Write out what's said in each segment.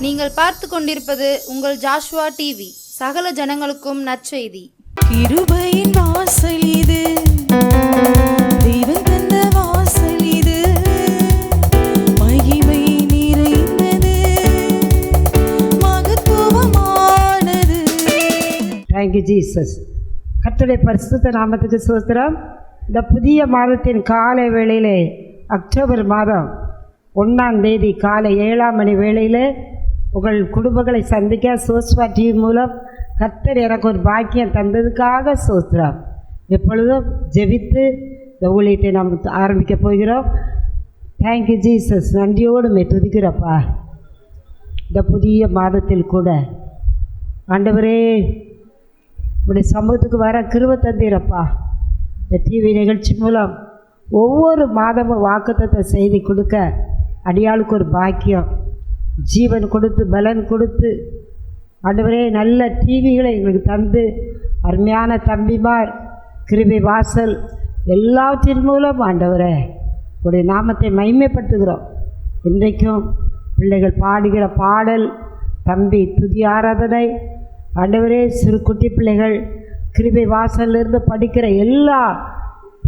நீங்கள் பார்த்து கொண்டிருப்பது உங்கள் ஜாஷுவா டிவி. சகல ஜனங்களுக்கும் நற்செய்தி. கிருபையின் வாசல் இது, தெய்வம் தந்த வாசல் இது, மகிமை நிறைந்தது, மகத்துவமானது. Thank you Jesus. கர்த்தருடைய பரிசுத்த நாமத்துக்கு ஸ்தோத்திரம். இந்த புதிய மாதத்தின் காலை வேளையிலே, அக்டோபர் மாதம் 1ஆம் தேதி காலை 7 மணி வேளையில் உங்கள் குடும்பங்களை சந்திக்க சோஸ்வா டிவி மூலம் கர்த்தர் எனக்கு ஒரு பாக்கியம் தந்ததுக்காக ஸ்தோத்திரம். எப்பொழுதும் ஜெபித்து இந்த ஊழியத்தை நாம் ஆரம்பிக்க போகிறோம். Thank you Jesus. நன்றியோடு துதிக்கிறப்பா. இந்த புதிய மாதத்தில் கூட ஆண்டவரே உடைய சமூகத்துக்கு வர கிருபை தந்தீரப்பா. இந்த டிவி நிகழ்ச்சி மூலம் ஒவ்வொரு மாதமும் வாக்குத்தத்த செய்தி கொடுக்க அடியாளுக்கு ஒரு பாக்கியம், ஜீவன் கொடுத்து பலன் கொடுத்து ஆண்டவரே நல்ல டிவிகளை எங்களுக்கு தந்து அருமையான தம்பிமார் கிருபை வாசல் எல்லாவற்றின் மூலம் ஆண்டவரே உடைய நாமத்தை மகிமைப்படுத்துகிறோம். இன்றைக்கும் பிள்ளைகள் பாடுகிற பாடல், தம்பி துதி ஆராதனை, ஆண்டவரே சிறு குட்டி பிள்ளைகள் கிருபை வாசலிருந்து படிக்கிற எல்லா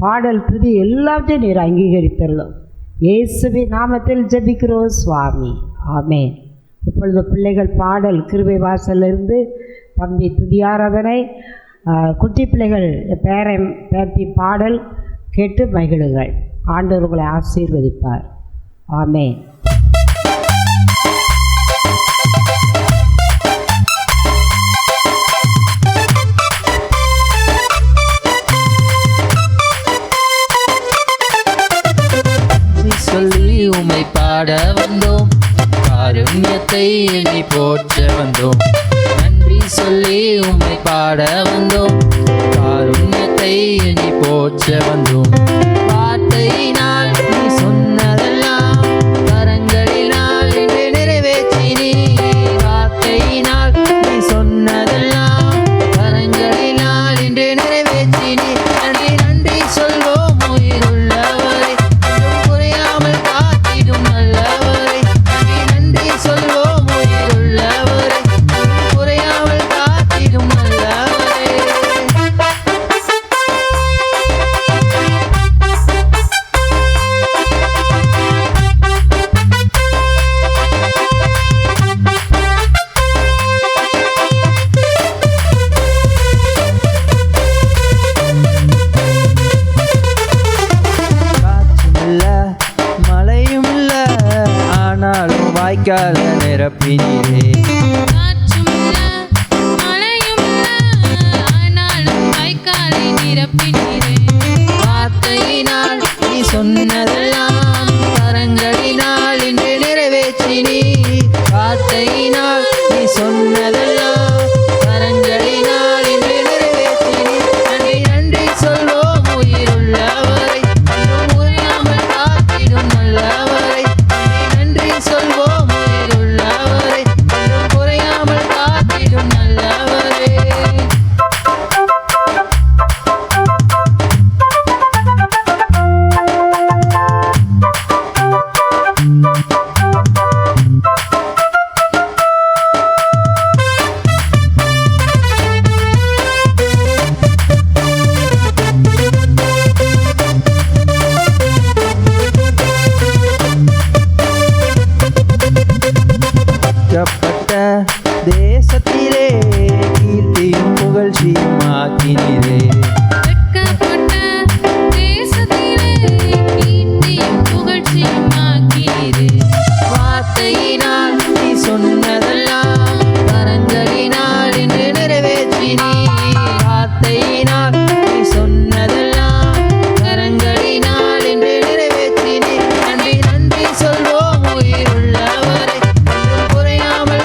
பாடல் துதி எல்லாவற்றையும் நீர் அங்கீகரித்தரலாம். இயேசுவின் நாமத்தில் ஜெபிக்கிறோம் சுவாமி, ஆமென். இப்பொழுது பிள்ளைகள் பாடல் கிருபை வாசலிருந்து தம்பி துதி ஆராதனை, குட்டி பிள்ளைகள் பேரன் பேத்தி பாடல் கேட்டு மகிழுங்கள். ஆண்டவர் உங்களை ஆசீர்வதிப்பார். ஆமென். சொல்லி உம்மை பாட வந்தோம், காருண்யத்தை எண்ணி போற்ற வந்தோம். நன்றி சொல்லி உம்மை பாட வந்தோம், காருண்யத்தை எண்ணி போற்ற வந்தோம். வார்த்தையினால் நீ சொன்னதெல்லாம் கரங்களினால் இன்று நிறைவேற்றினீ. வார்த்தையினால் நீ சொன்னதெல்லாம் கரங்களினால் இன்று நிறைவேற்றினீ. நன்றி நன்றி சொல்வோம் உயிருள்ளவரை, குறையாமல் காத்திடும் நல்லவரை. நன்றி நன்றி சொல்வோம் உயிருள்ளவரை, குறையாமல் காத்திடும் நல்லவரை. காற்றுமில்ல மழையுமில்ல, ஆனாலும் வாய்க்கால நிரப்பினீரே. காற்றுமில்ல மழையுமில்ல, ஆனாலும் வாய்க்காலை நிரப்பினீரே. வார்த்தையினால் நீ சொன்னதெல்லாம் கரங்களினால் இன்று நிறைவேற்றினீ. வார்த்தையினால் நீ சொன்னதெல்லாம் கரங்களினால் இன்று நிறைவேற்றினீ. நன்றி நன்றி சொல்வோம் உயிருள்ளவரை, ஒன்றும் உறையாமல் காத்திடும் நல்லவரை. நன்றி நன்றி சொல்வோம் உயிருள்ளவரை, ஒன்றும் குறையாமல் காத்திடும் நல்லவரை. கப்பட்ட தேசத்திலே கீர்த்தியும் புகழ்ச்சியும் ஆக்கினீரே. வெட்கப்பட்ட தேசத்திலே கீர்த்தியும் புகழ்ச்சியும் ஆக்கினீரே. வார்த்தையினால் நீ சொன்னதெல்லாம் கரங்களினால் இன்று நிறைவேற்றினீ. வார்த்தையினால் நீ சொன்னதெல்லாம் கரங்களினால் இன்று நிறைவேற்றினீ. நன்றி நன்றி சொல்வோம் உயிருள்ளவரை, ஒன்றும் குறையாமல்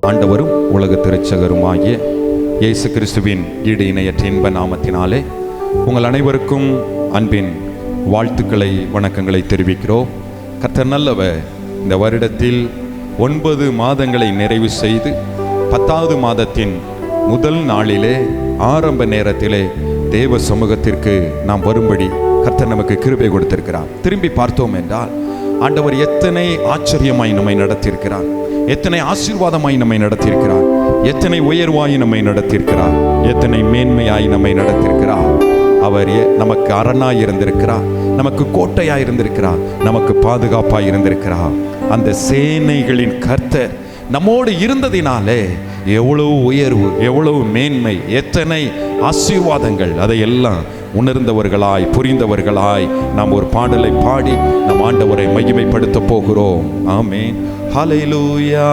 ஆண்டவரும் உலக திருச்சகருமாகிய இயேசு கிறிஸ்துவின் ஈடு இணையற்ற இன்ப நாமத்தினாலே உங்கள் அனைவருக்கும் அன்பின் வாழ்த்துக்களை வணக்கங்களை தெரிவிக்கிறோம். கர்த்தர் நல்லவர். இந்த வருடத்தில் 9 மாதங்களை நிறைவு செய்து 10வது மாதத்தின் முதல் நாளிலே ஆரம்ப நேரத்திலே தேவ சமூகத்திற்கு நாம் வரும்படி கர்த்தர் நமக்கு கிருபை கொடுத்திருக்கிறார். திரும்பி பார்த்தோம் என்றால் ஆண்டவர் எத்தனை ஆச்சரியமாய் நம்மை நடத்தியிருக்கிறார், எத்தனை ஆசீர்வாதமாய் நம்மை நடத்தியிருக்கிறார், எத்தனை உயர்வாய் நம்மை நடத்தியிருக்கிறார், எத்தனை மேன்மையாய் நம்மை நடத்தியிருக்கிறார். அவர் நமக்கு அரணாய் இருந்திருக்கிறார், நமக்கு கோட்டையாய் இருந்திருக்கிறார், நமக்கு பாதுகாப்பாய் இருந்திருக்கிறார். அந்த சேனைகளின் கர்த்தர் நம்மோடு இருந்ததினாலே எவ்வளவு உயர்வு, எவ்வளவு மேன்மை, எத்தனை ஆசீர்வாதங்கள், அதையெல்லாம் உணர்ந்தவர்களாய் புரிந்தவர்களாய் நாம் ஒரு பாடலை பாடி நம் ஆண்டவரை மகிமைப்படுத்த போகிறோம். ஆமென். ஹல்லேலூயா.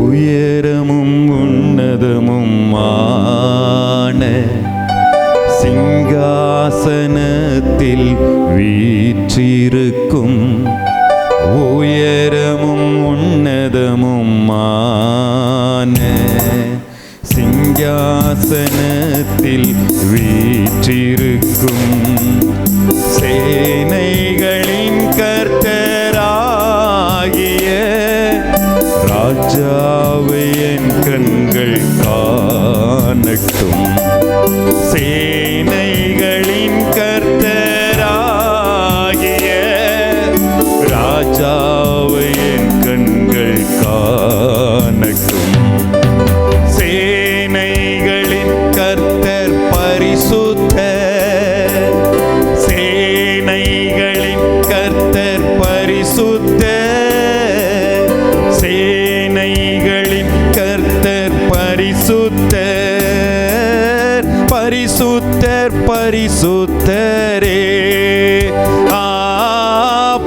உயரமும் உன்னதமும் ஆன சிங்காசனத்தில் வீற்றிருக்கும், உயரமும் உன்னதமும் ஆன சிங்காசனத்தில் வீற்றிருக்கும் சேனைகளின் கர்த்தராகிய ராஜாவை என் கண்கள் காணட்டும். சேனைகளின் கர்த்தராகிய ராஜாவை என் கண்கள் காணட்டும். சேனைகளின் கர்த்தர் பரிசுத்தர், சேனைகளின் கர்த்தர் பரிசுத்தர், சேனைகளின் கர்த்தர் பரிசுத்தர், பரிசுத்தர் பரிசுத்தரே,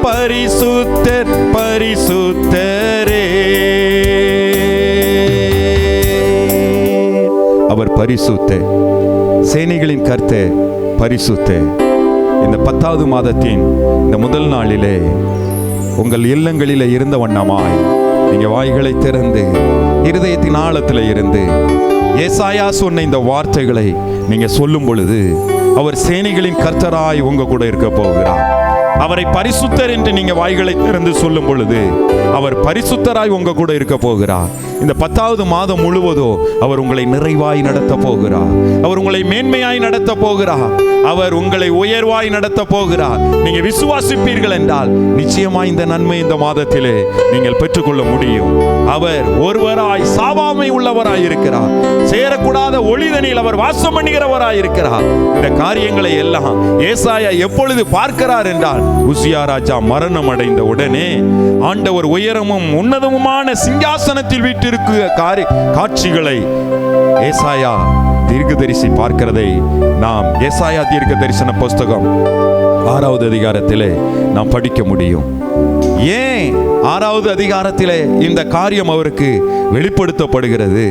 பரிசுத்தர் பரிசுத்தரே. அவர் பரிசுத்தர், சேனைகளின் கர்த்தர் பரிசுத்தர். இந்த 10வது மாதத்தின் இந்த முதல் நாளிலே உங்கள் இல்லங்களிலே இருந்த வண்ணமாய் நீங்க வாய்களை திறந்து இருதயத்தின் ஆழத்தில் இருந்து ஏசாயா சொன்ன இந்த வார்த்தைகளை நீங்க சொல்லும் பொழுது அவர் சேனைகளின் கர்த்தராய் உங்க கூட இருக்க போகிறார். அவரை பரிசுத்தர் என்று நீங்க வாய்களை திறந்து சொல்லும் பொழுது அவர் பரிசுத்தராய் உங்க கூட இருக்க போகிறார். இந்த 10வது மாதம் முழுவதும் அவர் உங்களை நிறைவாய் நடத்த போகிறார், அவர் உங்களை மேன்மையாய் நடத்த போகிறார், அவர் உங்களை உயர்வாய் நடத்த போகிறார். நீங்க விசுவாசிப்பீர்கள் என்றால் நிச்சயமாய் இந்த நன்மை இந்த மாதத்திலே நீங்கள் பெற்றுக்கொள்ள முடியும். அவர் ஒருவராய் சாவாமை உள்ளவராய் இருக்கிறார், சேரக்கூடாத ஒளிதனில் அவர் வாசம் பண்ணுகிறவராய் இருக்கிறார். இந்த காரியங்களை எல்லாம் ஏசாயா எப்பொழுது பார்க்கிறார் என்றால் உசியா ராஜா மரணம் அடைந்த உடனே ஆண்டவர் உயரமும் உன்னதமுமான சிங்காசனத்தில் வீட்டிற்கு காட்சிகளை ஏசாயா தீர்க்கதரிசி பார்க்கிறதை நாம் ஏசாயா தீர்க்க தரிசன புஸ்தகம் 6வது அதிகாரத்திலே நாம் படிக்க முடியும். ஏன் 6வது அதிகாரத்திலே இந்த காரியம் அவருக்கு வெளிப்படுத்தப்படுகிறது?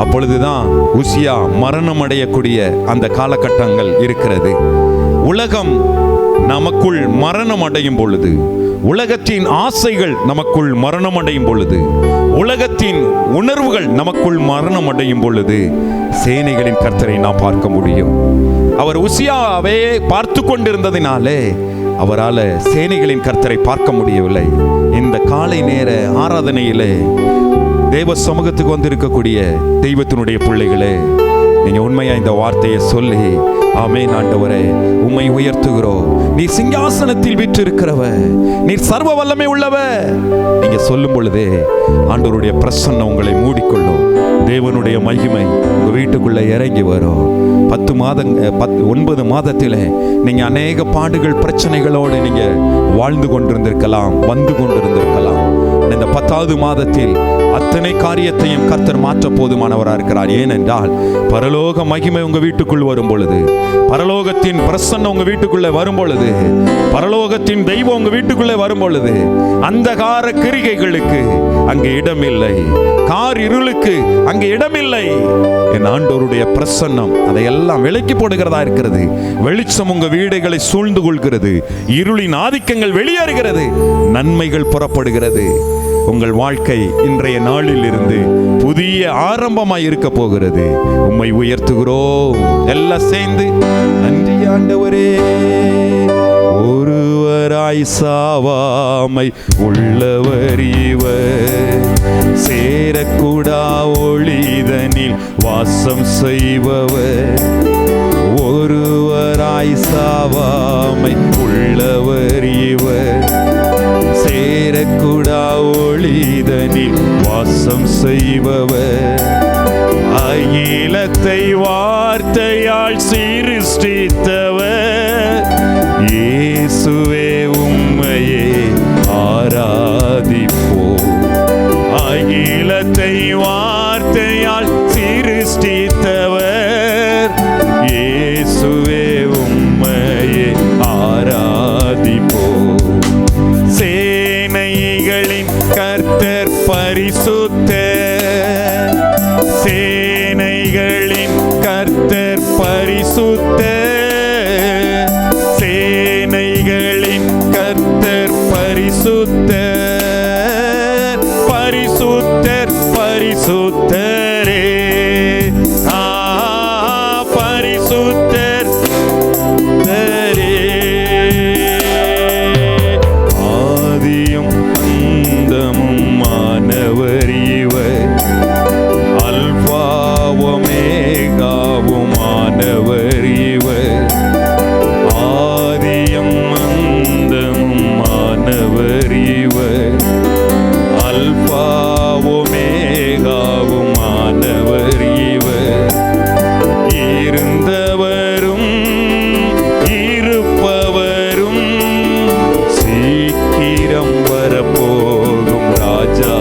அப்பொழுதுதான் உசியா மரணம் அடையக்கூடிய அந்த காலகட்டங்கள் இருக்கிறது. உலகம் நமக்குள் மரணம் அடையும் பொழுது, உலகத்தின் ஆசைகள் நமக்குள் மரணம் அடையும் பொழுது, உலகத்தின் உணர்வுகள் நமக்குள் மரணம் அடையும் பொழுது சேனைகளின் கர்த்தரை நாம் பார்க்க முடியும். அவர் உசியாவே பார்த்து கொண்டிருந்ததினாலே அவரால் சேனைகளின் கர்த்தரை பார்க்க முடியவில்லை. இந்த காலை நேர ஆராதனையிலே தேவ சமூகத்துக்கு வந்திருக்கக்கூடிய தெய்வத்தினுடைய பிள்ளைகளே, நீங்க உண்மையா இந்த வார்த்தையை சொல்லி ஆமென் ஆண்டவரே உம்மை உயர்த்துகிறோம், நீ சிங்காசனத்தில் வீற்றிருக்கிறவர், நீ சர்வ வல்லமை உள்ளவர் நீங்க சொல்லும் பொழுதே ஆண்டவருடைய பிரசன்னம் உங்களை மூடிக்கொள்ளும். தேவனுடைய மகிமை உங்க வீட்டுக்குள்ள இறங்கி வரும். 9 மாதத்திலே நீங்க அநேக பாடுகள் பிரச்சனைகளோடு நீங்க வாழ்ந்து கொண்டிருந்திருக்கலாம், வந்து கொண்டிருந்திருக்கலாம். இந்த 10வது மாதத்தில் அத்தனை காரியத்தையும் கர்த்தர் மாற்ற போதுமானவராக இருக்கிறார். ஏனென்றால் பரலோக மகிமை உங்க வீட்டுக்குள் வரும் பொழுது, பரலோகத்தின் பிரசன்னம் உங்க வீட்டுக்குள்ளே வரும் பொழுது, பரலோகத்தின் தெய்வம் உங்க வீட்டுக்குள்ளே வரும் பொழுது அந்தகார கிரிகைகளுக்கு அங்கே இடமில்லை, கார் இருளுக்கு அங்கே இடமில்லை. என் ஆண்டவருடைய பிரசன்னம் அதையெல்லாம் விலக்கி போடுகிறதா இருக்கிறது. வெளிச்சம் உங்க வீடுகளை சூழ்ந்து கொள்கிறது, இருளின் ஆதிக்கங்கள் வெளியேறுகிறது, நன்மைகள் புறப்படுகிறது. உங்கள் வாழ்க்கை இன்றைய நாளில் இருந்து புதிய ஆரம்பமாய் இருக்க போகிறது. உம்மை உயர்த்துகிறோம். எல்லாம் சேர்ந்து நன்றி ஆண்டவரே. ஒருவராய் சாவாமை உள்ளவர் இவர், சேரக்கூடா ஒளிதனில் வாசம் செய்பவர். ஒருவராய் சாவாமை உள்ளவர் இவர், சேரக்கூடா ஒளிதனில் வாசம் செய்பவர். அகிலத்தை வார்த்தையால் சிருஷ்டித்தவர், இயேசுவே உம்மையே ஆராதிப்போம். அகிலத்தை வார்த்தையால் சிருஷ்டித்தவர், இயேசுவே உம்மையே ஆராதிப்போம். சேனைகளின் கர்த்தர் பரிசுத்தர், சேனைகளின் கர்த்தர் பரிசுத்தர், சேனைகளின் கர்த்தர் பரிசுத்தர், பரிசுத்தர் பரிசுத்தரே. பரிசுத்தர் தரே. ஆதியும் அந்தமும் மானவர் இவர், அல்பாவும் ஆனவர் இவர். ஆதியும் அந்தமும் மானவர் இவர், அல்பாவும் ஆனவர் இவர். இருந்தவரும் இருப்பவரும் சீக்கிரம் வரப்போகும் ராஜா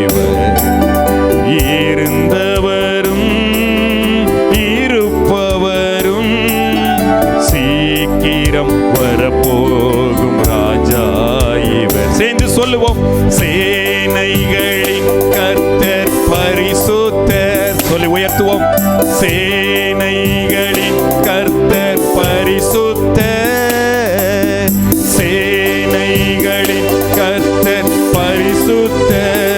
இவர். இருந்தவரும் இருப்பவரும் சீக்கிரம் வரப்போகும் ராஜா இவர். சேர்ந்து சொல்லுவோம். சேனைகளின் கர்த்தர் பரிசுத்தர். சொல்லி உயர்த்துவோம். சேனைகளின் கர்த்தர் பரிசுத்தர், சேனைகளின் கர்த்தர் பரிசுத்தர்,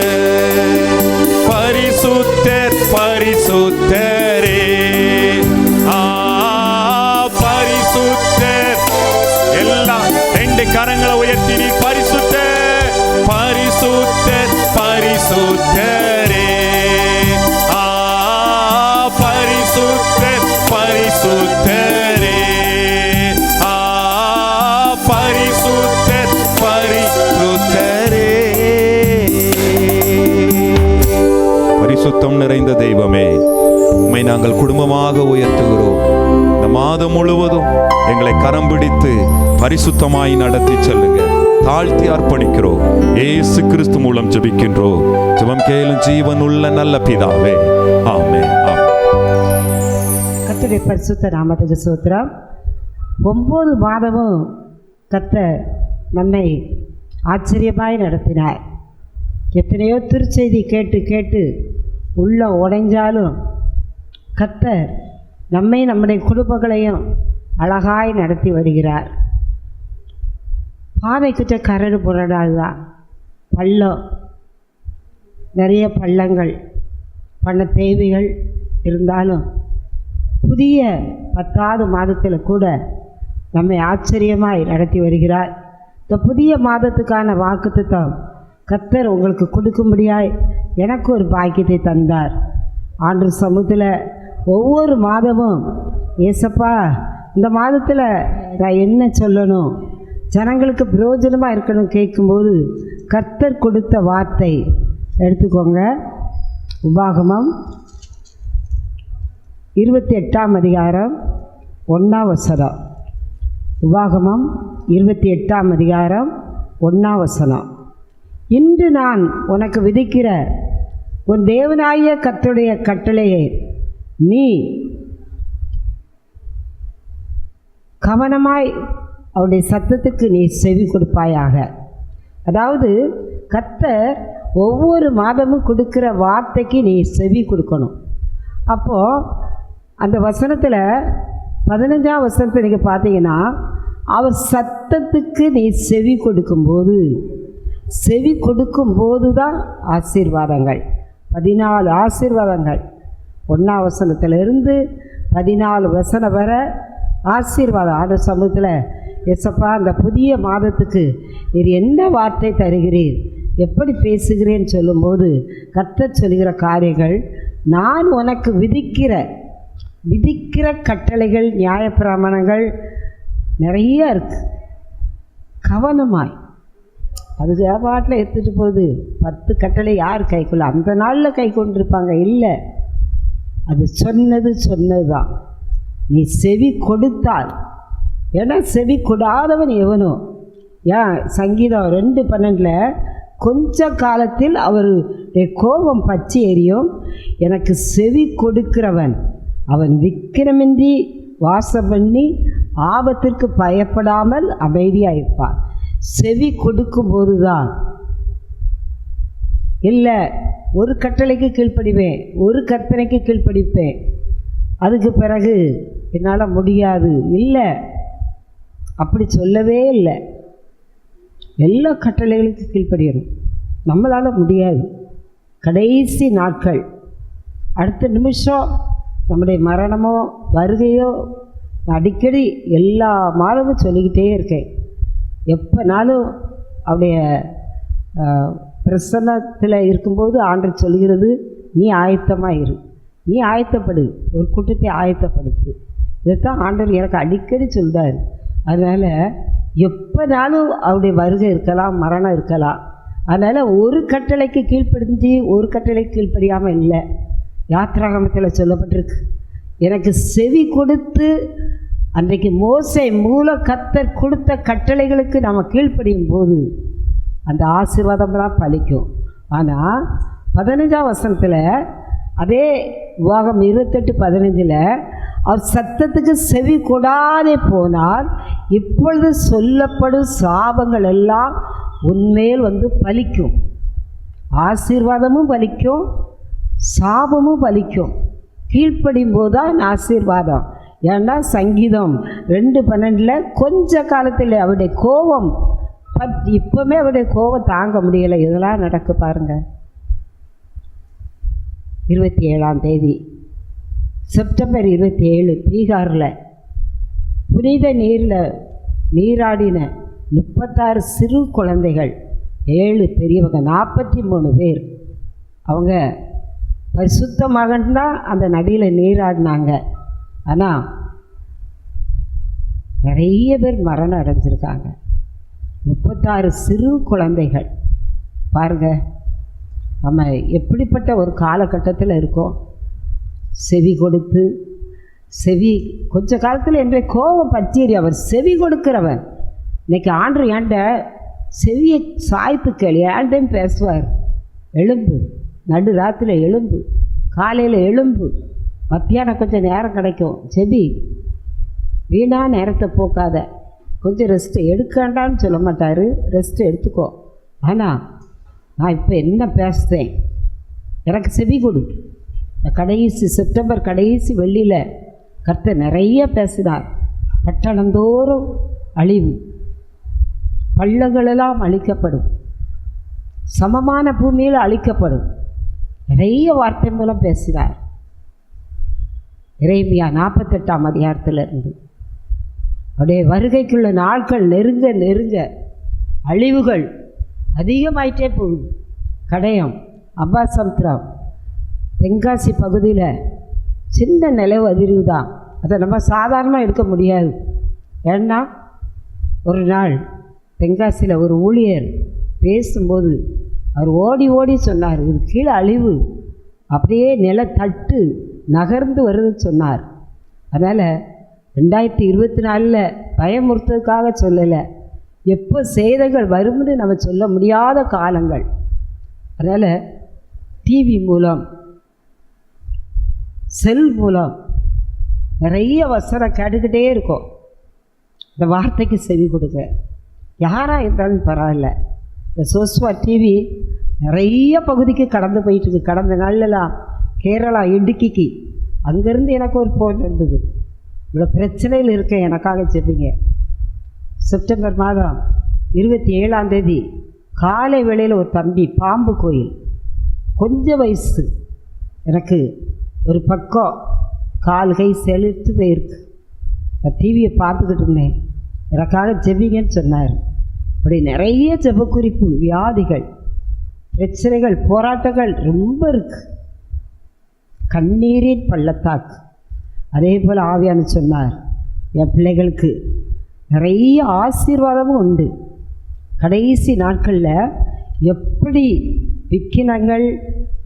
பரிசுத்தர் பரிசுத்தரே. பரிசுத்தர். எல்லாம் ரெண்டு கரங்களை உயர்த்தி நீ பரிசுத்தர், பரிசுத்தர் பரிசுத்தரே. பரிசுத்தர் பரிசுத்தரே. பரிசுத்தர் பரிசுத்தரே. பரிசுத்தம் நிறைந்த தெய்வமே, உம்மை நாங்கள் குடும்பமாக உயர்த்துகிறோம். இந்த மாதம் முழுவதும் எங்களை கரம் பிடித்து பரிசுத்தமாய் நடத்தி செல்லுங்க. தாழ்த்தி அர்ப்பணிக்கிறோம். இயேசு கிறிஸ்து மூலம் ஜெபிக்கின்றோம். ஜெபம் கேளும் ஜீவன் உள்ள நல்ல பிதாவே. ஆமென். கர்த்தருடைய பரிசுத்த நாமத்துக்கு ஸ்தோத்திரம். 9 மாதமும் கர்த்தர் நம்மை ஆச்சரியமாய் நடத்தினார். எத்தனையோ திருச்செய்தி கேட்டு கேட்டு உள்ள உடைஞ்சாலும் கர்த்தர் நம்மை நம்முடைய குடும்பங்களையும் அழகாய் நடத்தி வருகிறார். பாதைக்கிட்ட கரடு புரடாதுதான், பள்ளம், நிறைய பள்ளங்கள், பண தேவைகள் இருந்தாலும் புதிய 10வது மாதத்தில் கூட நம்மை ஆச்சரியமாய் நடத்தி வருகிறார். இந்த புதிய மாதத்துக்கான வாக்குத்தத்தம் கர்த்தர் உங்களுக்கு கொடுக்கும்படியாய் எனக்கு ஒரு பாக்கியத்தை தந்தார். ஆண்டு சமூகத்தில் ஒவ்வொரு மாதமும் ஏசப்பா இந்த மாதத்தில் நான் என்ன சொல்லணும், ஜனங்களுக்கு பிரயோஜனமாக இருக்கணும் கேட்கும்போது கர்த்தர் கொடுத்த வார்த்தை எடுத்துக்கோங்க. உபாகமம் 28ஆம் அதிகாரம் 1ஆம் வசனம். உபாகமம் 28ஆம் அதிகாரம் 1ஆம் வசனம். இன்று நான் உனக்கு விதிக்கிற உன் தேவனாகிய கர்த்தருடைய கட்டளையை நீ கவனமாய் அவருடைய சத்தத்துக்கு நீ செவி கொடுப்பாயாக. அதாவது கர்த்தர் ஒவ்வொரு மாதமும் கொடுக்குற வார்த்தைக்கு நீ செவி கொடுக்கணும். அப்போது அந்த வசனத்தில் 15ஆம் வசனத்தை நீங்கள் பார்த்தீங்கன்னா, அவர் சத்தத்துக்கு நீ செவி கொடுக்கும்போது செவி கொடுக்கும் போது தான் ஆசீர்வாதங்கள். 14 ஆசீர்வாதங்கள் 1ஆம் வசனத்திலிருந்து 14 வசனம் வர ஆசீர்வாதம். ஆண்டவர் சமூகத்தில், எசப்பா அந்த புதிய மாதத்துக்கு நீர் என்ன வார்த்தை தருகிறீர், எப்படி பேசுகிறேன்னு சொல்லும்போது கர்த்தர் சொல்கிற காரியங்கள், நான் உனக்கு விதிக்கிற கட்டளைகள், நியாயப்பிரமாணங்கள் நிறைய இருக்குது. கவனமாய் அதுக்கு பாட்டில் எடுத்துகிட்டு போகுது. 10 கட்டளை யார் கைக்குள்ள அந்த நாளில் கை கொண்டிருப்பாங்க? இல்லை, அது சொன்னது தான். நீ செவி கொடுத்தால், ஏன்னா செவி கொடாதவன் எவனோ. ஏன் சங்கீதம் 2:12 கொஞ்ச காலத்தில் அவருடைய கோபம் பற்றி எரியும், எனக்கு செவி கொடுக்கிறவன் அவன் விக்கிரமின்றி வாசம் பண்ணி ஆபத்திற்கு பயப்படாமல் அமைதியாக இருப்பான். செவி கொடுக்கும்போது தான். இல்லை, ஒரு கட்டளைக்கு கீழ்ப்படிவேன், ஒரு கற்பனைக்கு கீழ்ப்படிப்பேன், அதுக்கு பிறகு என்னால் முடியாது. இல்லை, அப்படி சொல்லவே இல்லை. எல்லா கட்டளைகளுக்கு கீழ்ப்படியணும். நம்மளால் முடியாது. கடைசி நாட்கள், அடுத்த நிமிஷம் நம்முடைய மரணமோ வருகையோ, அடிக்கடி எல்லா மாதமும் சொல்லிக்கிட்டே இருக்கேன். எப்போனாலும் அவருடைய பிரசன்னத்தில் இருக்கும்போது ஆண்டவர் சொல்கிறது, நீ ஆயத்தமாக இரு, நீ ஆயத்தப்படு, ஒரு கூட்டத்தை ஆயத்தப்படுத்து. இதைத்தான் ஆண்டவர் எனக்கு அடிக்கடி சொல்கிறார். அதனால் எப்போனாலும் அவருடைய வருகை இருக்கலாம், மரணம் இருக்கலாம். அதனால் ஒரு கட்டளைக்கு கீழ்ப்படிஞ்சு ஒரு கட்டளைக்கு கீழ்ப்படியாமல் இல்லை. யாத்திராகமத்தில் சொல்லப்பட்டிருக்கு, எனக்கு செவி கொடுத்து அன்றைக்கு மோசே மூல கர்த்தர் கொடுத்த கட்டளைகளுக்கு நம்ம கீழ்ப்படியும் போது அந்த ஆசீர்வாதம்லாம் பலிக்கும். ஆனால் 15ஆம் வசனத்தில், அதே உபாகம் 28:15 அவர் சத்தத்துக்கு செவி கொடாதே போனால் இப்பொழுது சொல்லப்படும் சாபங்கள் எல்லாம் உன்மேல் வந்து பலிக்கும். ஆசீர்வாதமும் பலிக்கும், சாபமும் பலிக்கும். கீழ்ப்படியும் போது தான் ஆசீர்வாதம். ஏன்னா சங்கீதம் 2:12 கொஞ்ச காலத்தில் அவருடைய கோபம் இப்போவுமே அவருடைய கோபம் தாங்க முடியலை. இதெல்லாம் நடக்கு பாருங்க. 27ஆம் தேதி செப்டம்பர் 27 பீகாரில் புனித நீராடின 36 சிறு குழந்தைகள், 7 பெரியவங்க, 43 பேர். அவங்க பரிசுத்தமாகன்னா அந்த நதியில் நீராடினாங்க. ஆனால் நிறைய பேர் மரணம் அடைஞ்சிருக்காங்க. 36 சிறு குழந்தைகள். பாருங்கள், நம்ம எப்படிப்பட்ட ஒரு காலகட்டத்தில் இருக்கோம். செவி கொடுத்து கொஞ்ச காலத்தில் என்ற கோபம் பற்றியறி அவர் செவி கொடுக்கிறவன். இன்றைக்கி ஆண்டவர் ஏன்ட செவியை சாய்த்து கேள்வி ஏன்டையும் பேசுவார். எலும்பு, நடு ராத்திரி எலும்பு, காலையில் எலும்பு, மத்தியானம் கொஞ்சம் நேரம் கிடைக்கும். செவி வீணாக நேரத்தை போக்காத, கொஞ்சம் ரெஸ்ட்டு எடுக்காண்டான்னு சொல்ல மாட்டார், ரெஸ்ட்டு எடுத்துக்கோ. ஆனால் நான் இப்போ என்ன பேசுகிறேன், எனக்கு செவி கொடு. கடைசி செப்டம்பர் கடைசி வெள்ளியில் கர்த்தர் நிறைய பேசினார். பட்டணந்தோறும் அழிவு, பள்ளங்களெல்லாம் அழிக்கப்படும், சமமான பூமியில் அழிக்கப்படும். நிறைய வார்த்தை மூலம் பேசினார். எரேமியா 48ஆம் அதிகாரத்திலிருந்து அவருடைய வருகைக்குள்ள நாட்கள் நெருங்க அழிவுகள் அதிகமாயிட்டே போகுது. கடையம், அம்பாசமுத்திரம், தென்காசி பகுதியில் சின்ன நிலவு அதிர்வு தான். அதை நம்ம சாதாரணமாக எடுக்க முடியாது. ஏன்னா ஒரு நாள் தென்காசியில் ஒரு ஊழியர் பேசும்போது அவர் ஓடி சொன்னார், இது கீழே அழிவு, அப்படியே நிலத்தட்டு நகர்ந்து வருதுன்னு சொன்னார். அதனால் 2024 பயமுறுத்ததுக்காக சொல்லலை, எப்போ சேதைகள் வரும்னு நம்ம சொல்ல முடியாத காலங்கள். அதனால் டிவி மூலம், செல் மூலம் நிறைய வசனம் கேட்டுக்கிட்டே இருக்கோம். இந்த வார்த்தைக்கு செவி கொடுங்க. யாராக இருந்தாலும் பரவாயில்ல. இந்த சோஸ்வா டிவி நிறைய பகுதிக்கு கடந்து போயிட்டுருக்கு. கடந்த நாள்லாம் கேரளா இடுக்கிக்கு அங்கேருந்து எனக்கு ஒரு ஃபோன் இருந்தது, இவ்வளோ பிரச்சனையில் இருக்கேன், எனக்காக செப்பீங்க. செப்டம்பர் மாதம் 27ஆம் தேதி காலை வேளையில் ஒரு தம்பி பாம்பு கோயில், கொஞ்சம் வயசு, எனக்கு ஒரு பக்கம் கால் கை செலுத்து போயிருக்கு. நான் டிவியை பார்த்துக்கிட்டு இருந்தேன். எனக்காக ஜெபிங்கன்னு சொன்னார். அப்படி நிறைய ஜெப குறிப்பு, வியாதிகள், பிரச்சனைகள், போராட்டங்கள் ரொம்ப இருக்குது. கண்ணீரின் பள்ளத்தாக்கு. அதே போல் ஆவியானு சொன்னார், என் பிள்ளைகளுக்கு நிறைய ஆசீர்வாதமும் உண்டு. கடைசி நாட்களில் எப்படி விக்கினங்கள்,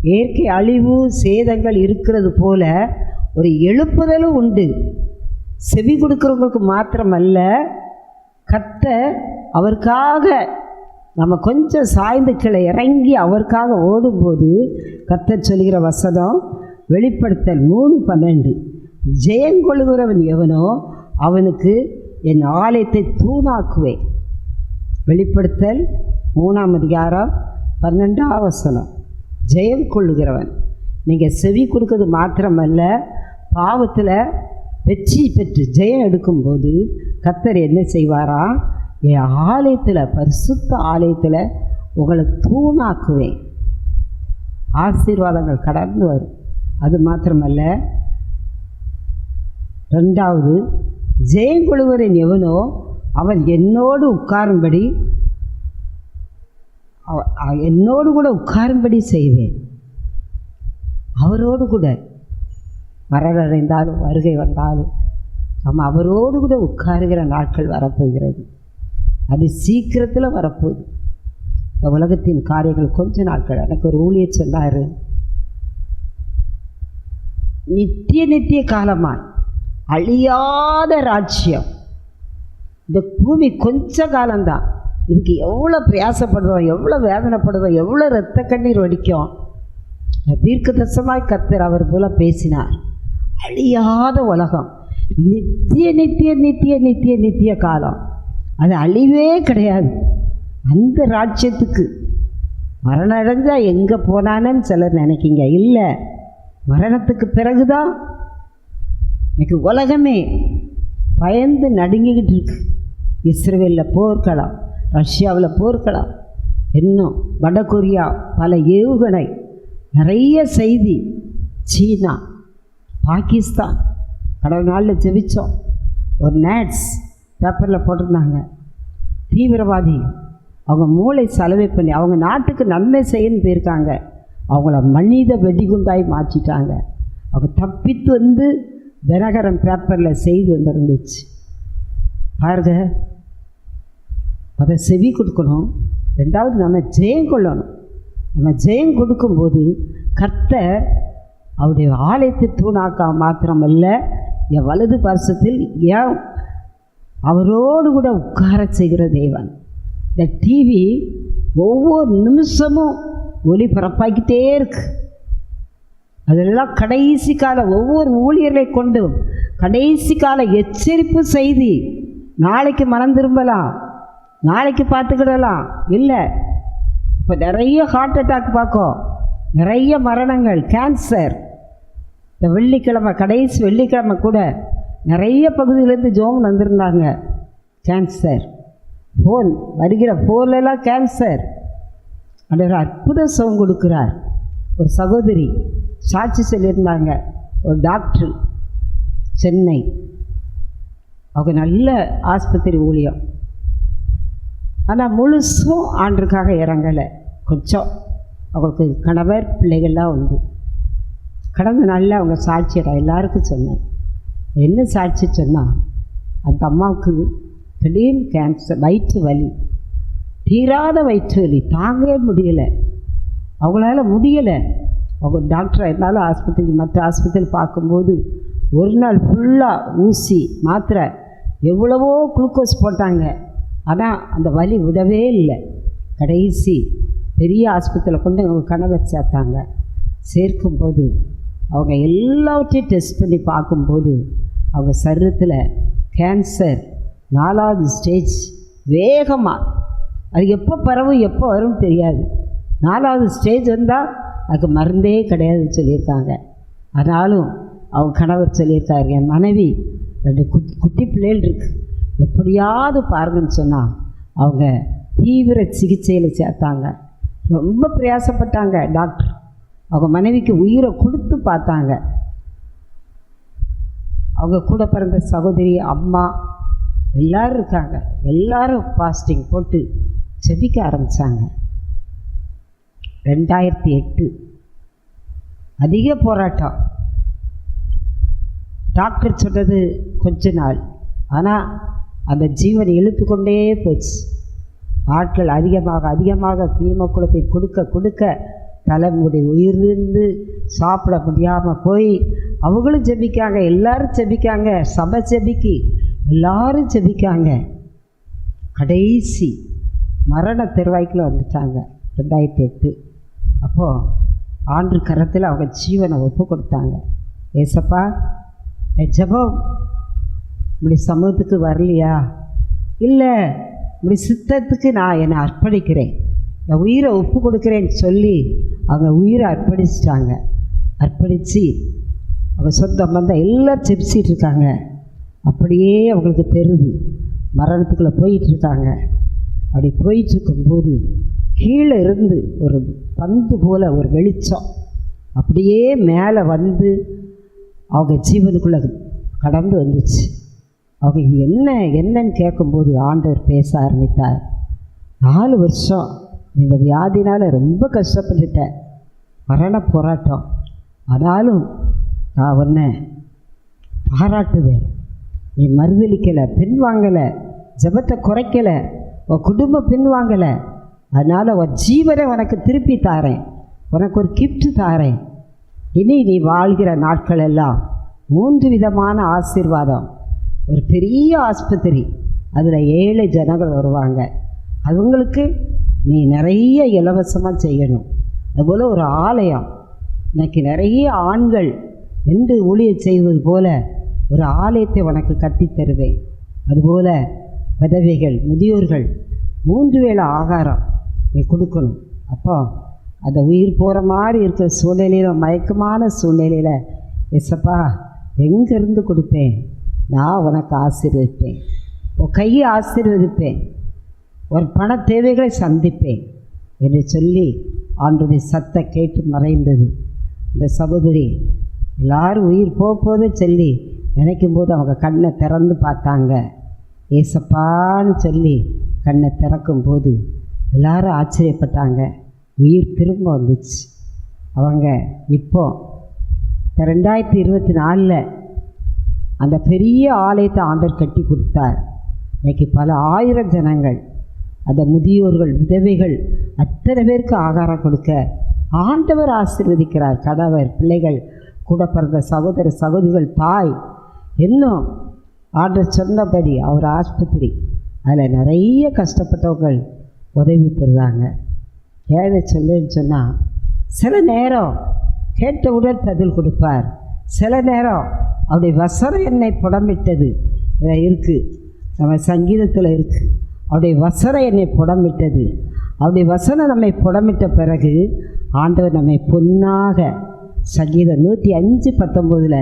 இயற்கை அழிவு, சேதங்கள் இருக்கிறது போல ஒரு எழுப்புதலும் உண்டு. செவி கொடுக்குறவங்களுக்கு மாத்திரமல்ல, கர்த்தர் அவருக்காக நம்ம கொஞ்சம் சாய்ந்து கீழே இறங்கி அவருக்காக ஓடும்போது கர்த்தர் சொல்கிற வசனம் வெளிப்படுத்தல் 3:12, ஜெயங்கொள்கிறவன் எவனோ அவனுக்கு என் ஆலயத்தை தூணாக்குவேன். வெளிப்படுத்தல் 3:12 ஜெயம் கொள்ளுகிறவன். நீங்கள் செவி கொடுக்கறது மாத்திரமல்ல, பாவத்தில் வெற்றி பெற்று ஜெயம் எடுக்கும்போது கர்த்தர் என்ன செய்வாரா, என் ஆலயத்தில், பரிசுத்த ஆலயத்தில் உங்களை தூணாக்குவேன். ஆசீர்வாதங்கள் கடந்து வரும். அது மாத்திரமல்ல, 2வது, ஜெயங்கொள்வரன் எவனோ அவன் என்னோடு உட்காரும்படி, என்னோடு கூட உட்காரும்படி செய்வேன். அவரோடு கூட மரணம் அடைந்தாலும் வருகை வந்தாலும் நம்ம அவரோடு கூட உட்காருகிற நாட்கள் வரப்போகிறது. அது சீக்கிரத்தில் வரப்போகுது. இந்த உலகத்தின் காரியங்கள் கொஞ்ச நாட்கள். எனக்கு ஒரு ஊழியர் சொன்னார், நித்திய காலமாய் அழியாத ராஜ்யம். இந்த பூமி கொஞ்ச காலம்தான். இதுக்கு எவ்வளோ பிரயாசப்படுவோம், எவ்வளோ வேதனைப்படுவோம், எவ்வளோ இரத்த கண்ணீர் வடிக்கும். தீர்க்க தரிசனமாய் கர்த்தர் அவர் போல பேசினார். அழியாத உலகம், நித்திய காலம், அது அழிவே கிடையாது. அந்த ராஜ்யத்துக்கு மரணம் அடைஞ்சால் எங்கே போனானன்னு சிலர் நினைக்கிங்க. இல்லை, மரணத்துக்கு பிறகுதான் இன்னைக்கு உலகமே பயந்து நடுங்கிக்கிட்டு இருக்கு. இஸ்ரேலில் போர்க்கலாம், ரஷ்யாவில் போர்க்கலாம், இன்னும் வடகொரியா பல ஏவுகணை, நிறைய செய்தி. சீனா, பாகிஸ்தான். கடந்த நாளில் ஜெபிச்சோம். ஒரு நேட்ஸ் பேப்பரில் போட்டிருந்தாங்க, தீவிரவாதி அவங்க மூளை சலவை பண்ணி அவங்க நாட்டுக்கு நன்மை செய்யன்னு போயிருக்காங்க. அவங்கள மனித வெடிகுண்டாய் மாற்றிட்டாங்க. அவங்க தப்பித்து வந்து தினகரன் பேப்பரில் செய்தி வந்துருந்துச்சு. பாருங்க, அதை செவி கொடுக்கணும். 2வது, நம்ம ஜெயம் கொள்ளணும். நம்ம ஜெயம் கொடுக்கும்போது கர்த்தர் அவருடைய ஆலயத்தை தூணாக்கா மாத்திரமல்ல, என் வலது பார்சத்தில் ஏன் அவரோடு கூட உட்கார செய்கிற தேவன். இந்த டிவி ஒவ்வொரு நிமிஷமும் ஒளிபரப்பாக்கிட்டே இருக்கு. அதெல்லாம் கடைசி கால ஒவ்வொரு ஊழியர்களை கொண்டு கடைசி கால எச்சரிப்பு செய்தி. நாளைக்கு மனம் திரும்பலாம், நாளைக்கு பார்த்துக்கிடலாம். இல்லை, இப்போ நிறைய ஹார்ட் அட்டாக் பார்க்கும், நிறைய மரணங்கள், கேன்சர். இந்த வெள்ளிக்கிழமை, கடைசி வெள்ளிக்கிழமை கூட நிறைய பகுதியிலேருந்து ஜோம் வந்திருந்தாங்க. கேன்சர் ஃபோன் வருகிற ஃபோன்லாம் கேன்சர். ஒரு அற்புத சுகம் கொடுக்குறார். ஒரு சகோதரி சாட்சி சொல்லியிருந்தாங்க, ஒரு டாக்டர் சென்னை, அவங்க நல்ல ஆஸ்பத்திரி ஊழியம். ஆனால் முழுசும் ஆண்டுக்காக இறங்கலை. கொஞ்சம் அவங்களுக்கு கணவர் பிள்ளைகள்லாம் உண்டு. கடந்த நாளில் அவங்க சாட்சியடா எல்லாருக்கும் சொன்னேன். என்ன சாட்சி சொன்னால், அந்த அம்மாவுக்கு திடீர்னு கேன்சர், வயிற்று வலி, தீராத வயிற்று வலி, தாங்கவே முடியலை. அவங்களால முடியலை. அவங்க டாக்டர் இருந்தாலும் ஆஸ்பத்திரி, மற்ற ஆஸ்பத்திரி பார்க்கும்போது ஒரு நாள் ஃபுல்லாக ஊசி மாத்திரை எவ்வளவோ குளுக்கோஸ் போட்டாங்க. ஆனால் அந்த வலி விடவே இல்லை. கடைசி பெரிய ஆஸ்பத்திரியில் கொண்டு அவங்க கணவர் சேர்த்தாங்க. சேர்க்கும்போது அவங்க எல்லாவற்றையும் டெஸ்ட் பண்ணி பார்க்கும்போது அவங்க சரீரத்தில் கேன்சர் 4வது ஸ்டேஜ். வேகமாக அது எப்போ பரவும் எப்போ வரும் தெரியாது. 4வது ஸ்டேஜ் வந்தால் அதுக்கு மருந்தே கிடையாதுன்னு சொல்லியிருக்காங்க. ஆனாலும் அவங்க கணவர் சொல்லியிருக்காரு, என் மனைவி 2 குட்டி பிள்ளைகள் இருக்குது, எப்படியாவது பாருங்கன்னு சொன்னால் அவங்க தீவிர சிகிச்சையில் சேர்த்தாங்க. ரொம்ப பிரயாசப்பட்டாங்க டாக்டர். அவங்க மனைவிக்கு உயிரை கொடுத்து பார்த்தாங்க. அவங்க கூட பிறந்த சகோதரி, அம்மா எல்லோரும் இருக்காங்க. எல்லாரும் ஃபாஸ்டிங் போட்டு ஜெபிக்க ஆரம்பித்தாங்க. 2008 அதிக போராட்டம். டாக்டர் சொன்னது கொஞ்ச நாள், ஆனால் அந்த ஜீவன் இழுத்து கொண்டே போச்சு. ஆட்கள் அதிகமாக கீமோகுளோபை கொடுக்க தலைமுடி உயிர்ந்து சாப்பிட முடியாமல் போய் அவங்களும் ஜெபிக்காங்க, எல்லாரும் ஜெபிக்காங்க, சபை ஜெபிக்கு எல்லாரும் ஜெபிக்காங்க. கடைசி மரண தெருவாய்க்குள்ள வந்துட்டாங்க 2008. அப்போது ஆண்டு கரத்தில் அவங்க ஜீவனை ஒப்பு கொடுத்தாங்க. ஏசப்பா, என் ஜெபம் இப்படி சமூகத்துக்கு வரலையா? இல்லை, இப்படி சித்தத்துக்கு நான் என்னை அர்ப்பணிக்கிறேன், நான் உயிரை ஒப்பு கொடுக்குறேன்னு சொல்லி அவங்க உயிரை அர்ப்பணிச்சிட்டாங்க. அர்ப்பணித்து அவங்க சொந்த பந்தம் எல்லாம் ஜெபிச்சிட்டு இருக்காங்க. அப்படியே அவங்களுக்கு தெரியுது மரணத்துக்குள்ளே போயிட்டுருக்காங்க. அப்படி போயிட்டுருக்கும்போது கீழே இருந்து ஒரு பந்து போல் ஒரு வெளிச்சம் அப்படியே மேலே வந்து அவங்க ஜீவனுக்குள்ளே கடந்து வந்துச்சு. அவங்க இது என்னன்னு கேட்கும்போது ஆண்டவர் பேச ஆரம்பித்தார். 4 வருஷம் இந்த வியாதினால் ரொம்ப கஷ்டப்பட்டுட்டேன், மரண போராட்டம். ஆனாலும் நான் உன்னை பாராட்டுவேன். நீ மறுதளிக்கலை, பின்வாங்கலை, ஜெபத்தை குறைக்கலை, உன் குடும்பம் பின்வாங்கலை. அதனால் உன் ஜீவனை உனக்கு திருப்பி தாரேன், உனக்கு ஒரு கிஃப்ட் தாரேன். இனி நீ வாழ்கிற நாட்கள் எல்லாம் 3 விதமான ஆசீர்வாதம். ஒரு பெரிய ஆஸ்பத்திரி, அதில் 7 ஜனங்கள் வருவாங்க, அவங்களுக்கு நீ நிறைய இலவசமாக செய்யணும். அதுபோல் ஒரு ஆலயம், இன்னைக்கு நிறைய ஆண்கள் என்று ஊழியம் செய்வது போல ஒரு ஆலயத்தை உனக்கு கட்டித்தருவேன். அதுபோல் விதவைகள், முதியோர்கள் 3 வேளை ஆகாரம் நீ கொடுக்கணும். அப்போ அந்த உயிர் போகிற மாதிரி இருக்கிற சூழ்நிலையில், மயக்கமான சூழ்நிலையில், எசப்பா எங்கேருந்து கொடுப்பேன்? நான் உனக்கு ஆசீர்வதிப்பேன், உன் கையை ஆசீர்வதிப்பேன், ஒரு பண தேவைகளை சந்திப்பேன் என்று சொல்லி ஆண்டுடைய சத்தம் கேட்டு மறைந்தது. இந்த சகோதரி எல்லாரும் உயிர் போகும்போது சொல்லி நினைக்கும் போது அவங்க கண்ணை திறந்து பார்த்தாங்க. ஏசப்பான்னு சொல்லி கண்ணை திறக்கும்போது எல்லாரும் ஆச்சரியப்பட்டாங்க. உயிர் திரும்ப வந்துச்சு. அவங்க இப்போ 2024 அந்த பெரிய ஆலயத்தை ஆண்டவர் கட்டி கொடுத்தார். இன்றைக்கி பல 1000 ஜனங்கள், அந்த முதியோர்கள், விதவைகள் அத்தனை பேருக்கு ஆகாரம் கொடுக்க ஆண்டவர் ஆசீர்வதிக்கிறார். கணவர், பிள்ளைகள், கூட பிறந்த சகோதர சகோதரிகள், தாய், இன்னும் ஆண்டவர் சொன்னபடி அவர் ஆஸ்பத்திரி, அதில் நிறைய கஷ்டப்பட்டவர்கள் உதவி பெறுறாங்க. ஏதை சொல்லுன்னு சொன்னால், சில நேரம் கேட்டவுடன் பதில் கொடுப்பார், சில நேரம் அவருடைய வசனம் என்னை புடமிட்டது இருக்குது, நம்ம சங்கீதத்தில் இருக்குது. அவருடைய வசனம் என்னை புடமிட்டது. அவருடைய வசனம் நம்மை புடமிட்ட பிறகு ஆண்டவர் நம்மை பொன்னாக, சங்கீதம் 105:19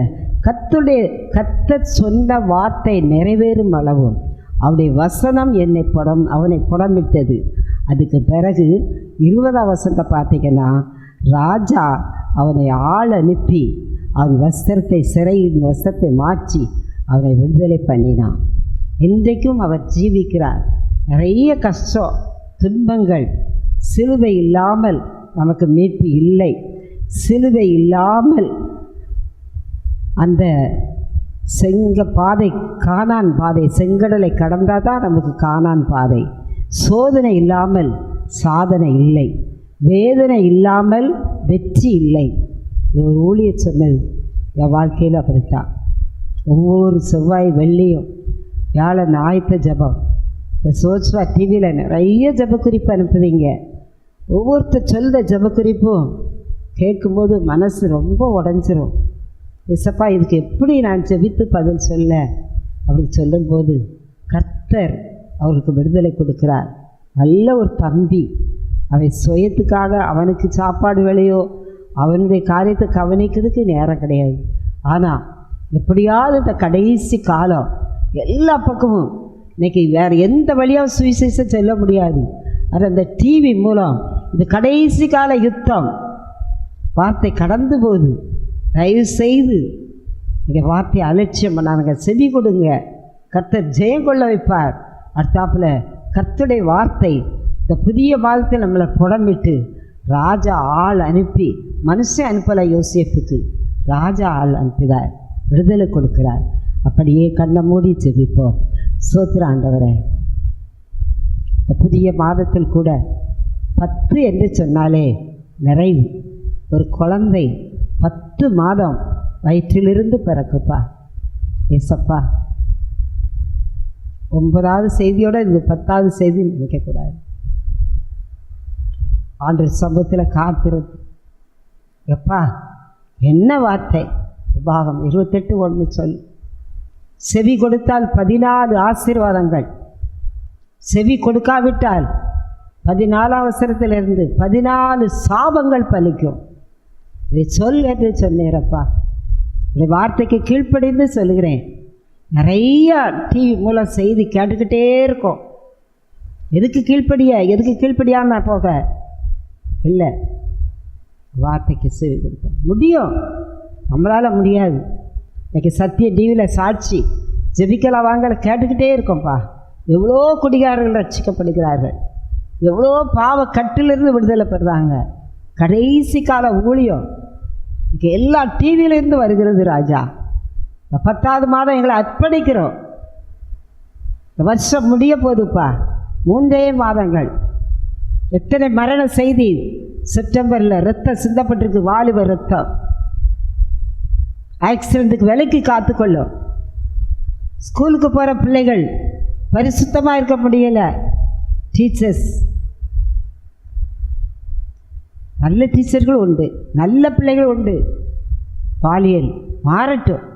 கர்த்தர் சொன்ன வார்த்தை நிறைவேறும் அளவும் அவருடைய வசனம் அவனை புடமிட்டது. அதுக்கு பிறகு 20ஆம் வசனத்தை பார்த்தீங்கன்னா, ராஜா அவனை ஆள் அனுப்பி அவன் சிறையின் வஸ்திரத்தை மாற்றி அவனை விடுதலை பண்ணினான். இன்றைக்கும் அவர் ஜீவிக்கிறார். நிறைய கஷ்டம், துன்பங்கள், சிலுவை இல்லாமல் நமக்கு மீட்பு இல்லை. சிலுவை இல்லாமல் அந்த பாதை, கானான் பாதை, செங்கடலை கடந்தால் தான் நமக்கு கானான் பாதை. சோதனை இல்லாமல் சாதனை இல்லை, வேதனை இல்லாமல் வெற்றி இல்லை. இது ஒரு ஊழியர் சொன்னது. என் வாழ்க்கையில் அப்படித்தான். ஒவ்வொரு செவ்வாய் வெள்ளியும் வியாழன் ஆயத்த ஜபம், இந்த சோச்வா டிவியில் நிறைய ஜபக்குறிப்பு அனுப்புதீங்க. ஒவ்வொருத்தர் சொல்கிற ஜபக்குறிப்பும் கேட்கும்போது மனசு ரொம்ப உடஞ்சிரும். எசப்பா இதுக்கு எப்படி நான் ஜெபித்து பதில் சொல்ல அப்படி சொல்லும்போது கர்த்தர் அவருக்கு விடுதலை கொடுக்கிறார். நல்ல ஒரு தம்பி, அவன் சுயத்துக்காக அவனுக்கு சாப்பாடு வேலையோ அவனுடைய காரியத்தை கவனிக்கிறதுக்கு நேரம் கிடையாது. ஆனால் எப்படியாவது இந்த கடைசி காலம் எல்லா பக்கமும் இன்றைக்கி வேறு எந்த வழியாகவும் சுவிசேஷம் செல்ல முடியாது. அது அந்த டிவி மூலம் இது கடைசி கால யுத்தம். வார்த்தை கடந்து போகுது. தயவு செய்து நீங்கள் வார்த்தையை அலட்சியம் பண்ணாங்க, செவி கொடுங்க. கர்த்தர் ஜெயம் கொள்ள வைப்பார். அடுத்தாப்புல கர்த்தருடைய வார்த்தை இந்த புதிய மாதத்தை நம்மளை புடமிட்டு ராஜா ஆள் அனுப்பி, மனுஷன் அனுப்பலை, யோசேப்புக்கு ராஜா ஆள் அனுப்பினார், விடுதலை கொடுக்கிறார். அப்படியே கண்ணை மூடி ஜெபிப்போம். ஸ்தோத்திரம் ஆண்டவரே, இந்த புதிய மாதத்தில் கூட 10 என்று சொன்னாலே நிறைவு. ஒரு குழந்தை 10 மாதம் வயிற்றிலிருந்து பிறக்குப்பா. ஏசப்பா, 9வது செய்தியோடு இது 10வது செய்தி நினைக்கக்கூடாது. ஆண்டவர் சம்பவத்தில் காத்திருந்து எப்பா என்ன வார்த்தை. உபாகம் 28:1 சொல். செவி கொடுத்தால் 14 ஆசீர்வாதங்கள், செவி கொடுக்காவிட்டால் 14 வசனத்திலிருந்து 14 சாபங்கள் பலிக்கும். இதை சொல் என்று சொன்னேரப்பா. இந்த வார்த்தைக்கு கீழ்ப்படிந்து சொல்லுகிறேன். நிறையா டிவி மூலம் செய்தி கேட்டுக்கிட்டே இருக்கோம். எதுக்கு கீழ்ப்படியாமல் போக இல்லை, வார்த்தைக்கு செவி கொடுப்போம். முடியும், நம்மளால் முடியாது. இன்றைக்கி சத்திய டிவியில் சாட்சி ஜெபிக்கலாம் வாங்கல கேட்டுக்கிட்டே இருக்கோம்ப்பா. எவ்வளோ குடிகாரர்கள் ரட்சிக்கப்படுகிறார்கள், எவ்வளோ பாவ கட்டிலிருந்து விடுதலை பெறுறாங்க. கடைசி கால ஊழியம் இங்கே எல்லா டிவியிலேருந்து வருகிறது ராஜா. இந்த 10வது மாதம் எங்களை அர்ப்பணிக்கிறோம். இந்த வருஷம் முடிய போகுதுப்பா, 3 மாதங்கள். எத்தனை மரண செய்தி செப்டம்பரில் ரத்தம் சிந்தப்பட்டிருக்கு, வாலிப ரத்தம். ஆக்சிடெண்ட்டுக்கு விலைக்கு காத்துக்கொள்ளும். ஸ்கூலுக்கு போகிற பிள்ளைகள் பரிசுத்தமாக இருக்க முடியலை. டீச்சர்ஸ், நல்ல டீச்சர்கள் உண்டு, நல்ல பிள்ளைகள் உண்டு. பாலியல் மாறட்டும்.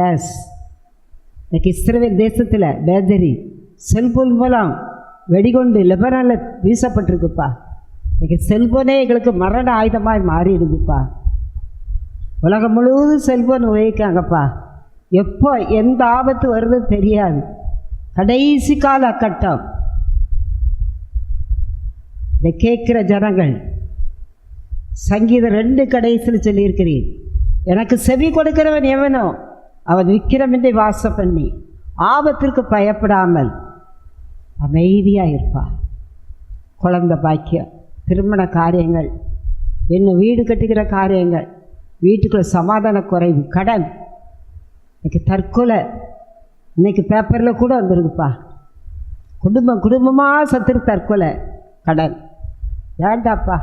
எஸ், இன்னைக்கு இஸ்ரவேல் தேசத்தில் பேஜரி செல்போன் மூலம் வெடிகொண்டு லெபனானில் வீசப்பட்டிருக்குப்பா. இன்னைக்கு செல்போனே எங்களுக்கு மரண ஆயுதமாக மாறிடுதுப்பா. உலகம் முழுவதும் செல்போன் உபயோகிக்காங்கப்பா. எப்போ எந்த ஆபத்து வருதுன்னு தெரியாது. கடைசி கால கட்டம். இதை கேட்குற ஜனங்கள், சங்கீதம் 2 கடைசியில் சொல்லியிருக்கிறீர், எனக்கு செவி கொடுக்கிறவன் எவனோ அவன் விக்கிரமின்றி வாசம் பண்ணி ஆபத்திற்கு பயப்படாமல் அமைதியாக இருப்பான். குழந்தை பாக்கியம், திருமண காரியங்கள், இன்னும் வீடு கட்டுகிற காரியங்கள், வீட்டுக்குள்ள சமாதான குறைவு, கடன், இன்னைக்கு தற்கொலை, இன்னைக்கு பேப்பரில் கூட வந்துருக்குப்பா. குடும்பமாக சத்துரு தற்கொலை, கடன். வேண்டாப்பா,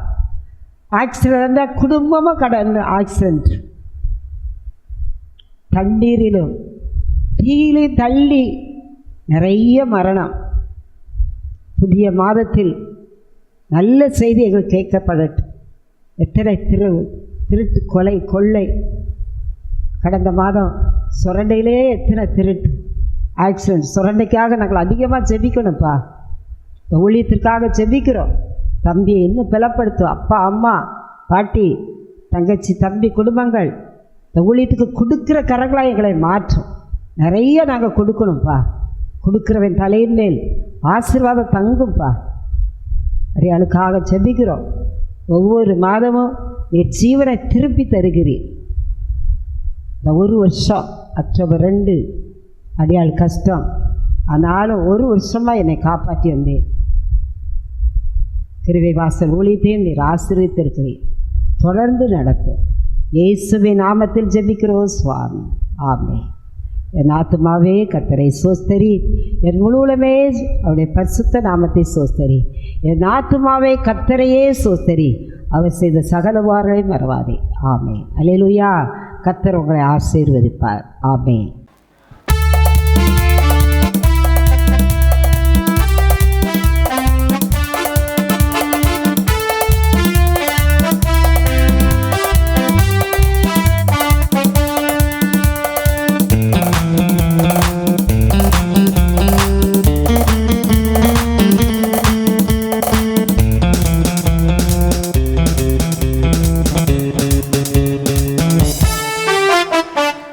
ஆக்சிடென்ட் இருந்தால் குடும்பமாக கடன். ஆக்சிடென்ட், தண்ணீரிலும் தீயிலும் தள்ளி நிறைய மரணம். புதிய மாதத்தில் நல்ல செய்தி எங்களுக்கு கேட்கப்படட்டும். எத்தனை திருட்டு, கொலை, கொள்ளை. கடந்த மாதம் சுரண்டையிலே எத்தனை திருட்டு, ஆக்சிடென்ட். சுரண்டைக்காக நாங்கள் அதிகமாக ஜெபிக்கணும்ப்பா. இந்த ஊழியத்திற்காக ஜெபிக்கிறோம். தம்பியை இன்னும் பலப்படுத்தும். அப்பா, அம்மா, பாட்டி, தங்கச்சி, தம்பி குடும்பங்கள் இந்த ஊழியத்துக்கு கொடுக்குற கரங்களாக எங்களை மாற்றும். நிறைய நாங்கள் கொடுக்கணும்ப்பா. கொடுக்குறவன் தலையின் மேல் ஆசீர்வாதம் தங்கும்ப்பா. அறையாளுக்காக ஜெபிக்கிறோம். ஒவ்வொரு மாதமும் நீர் ஜீவனை திருப்பி தருகிறீர். இந்த ஒரு வருஷம் அக்டோபர் 2 அடியாள் கஷ்டம், ஆனாலும் ஒரு வருஷமாக என்னை காப்பாற்றி வந்தேன். கிருபை வாசல் ஊழியத்தையும் நீர் ஆசீர்வதித்திருக்கிறீர். தொடர்ந்து நடத்தும். இயேசுவின் நாமத்தில் ஜெபிக்கிறோம் சுவாமி, ஆமென். என் ஆத்துமாவே கர்த்தரை சோஸ்தரி, என் முழுவதுமே அவருடைய பரிசுத்த நாமத்தை சோஸ்தரி. என் ஆத்துமாவே கர்த்தரையே சோஸ்தரி, அவர் செய்த சகல வார்களை மறவாதே. ஆமென். அல்லேலூயா. கர்த்தர் உங்களை ஆசீர்வதிப்பார். ஆமென்.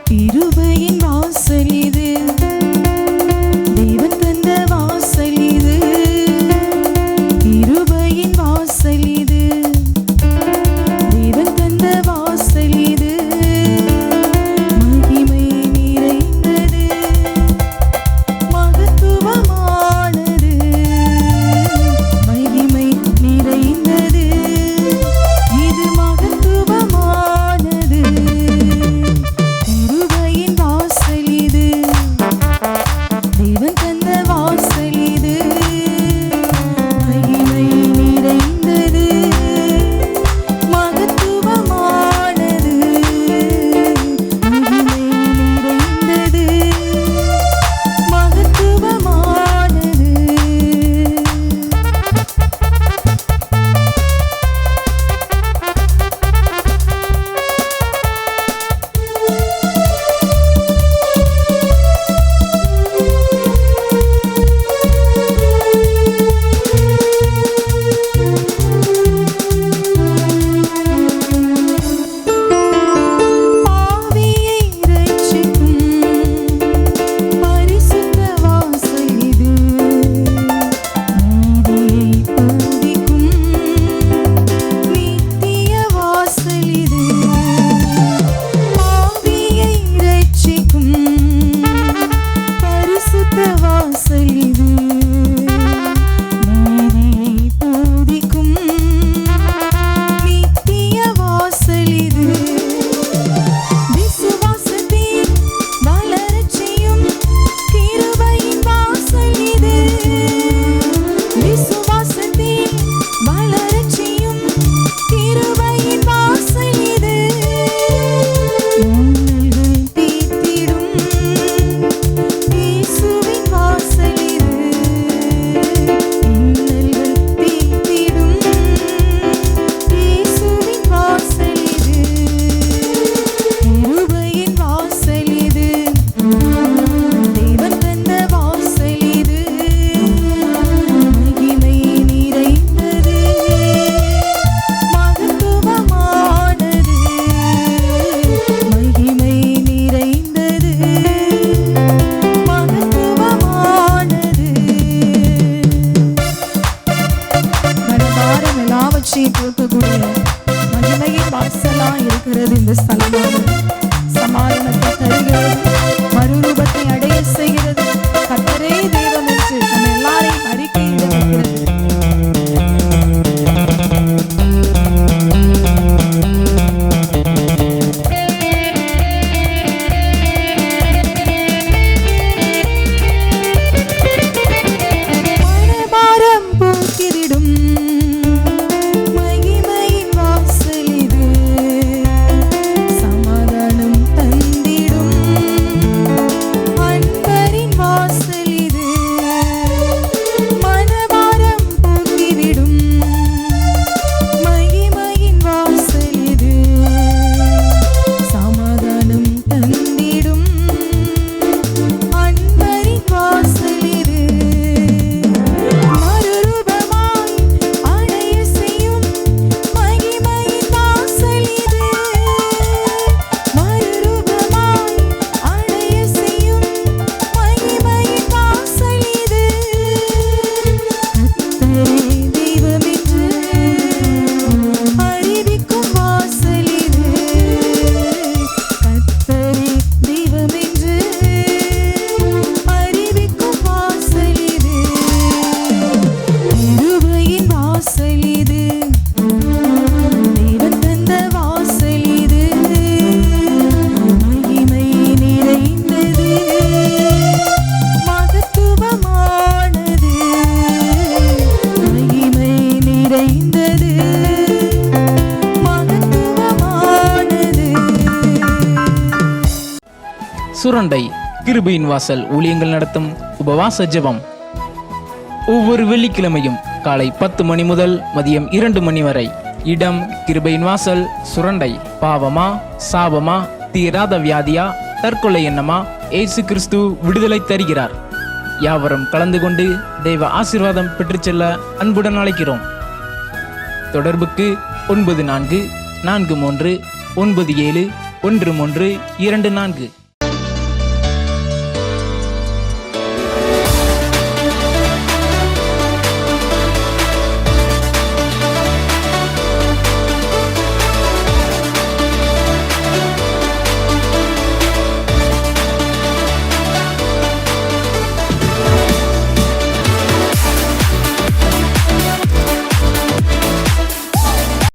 கிருபையின் சுரண்டை கிருபையின் வாசல் ஊழியங்கள் நடத்தும் உபவாச ஜெபம். ஒவ்வொரு வெள்ளிக்கிழமையும் காலை 10 மணி முதல் மதியம் 2 மணி வரை. இடம் கிருபையின் வாசல், சுரண்டை. பாவமா, சாபமா, தீராத வியாதியா, தற்கொலை எண்ணமா, இயேசு கிறிஸ்து விடுதலை தருகிறார். யாவரும் கலந்து கொண்டு தெய்வ ஆசீர்வாதம் பெற்றுச் செல்ல அன்புடன் அழைக்கிறோம். தொடர்புக்கு 9443971324.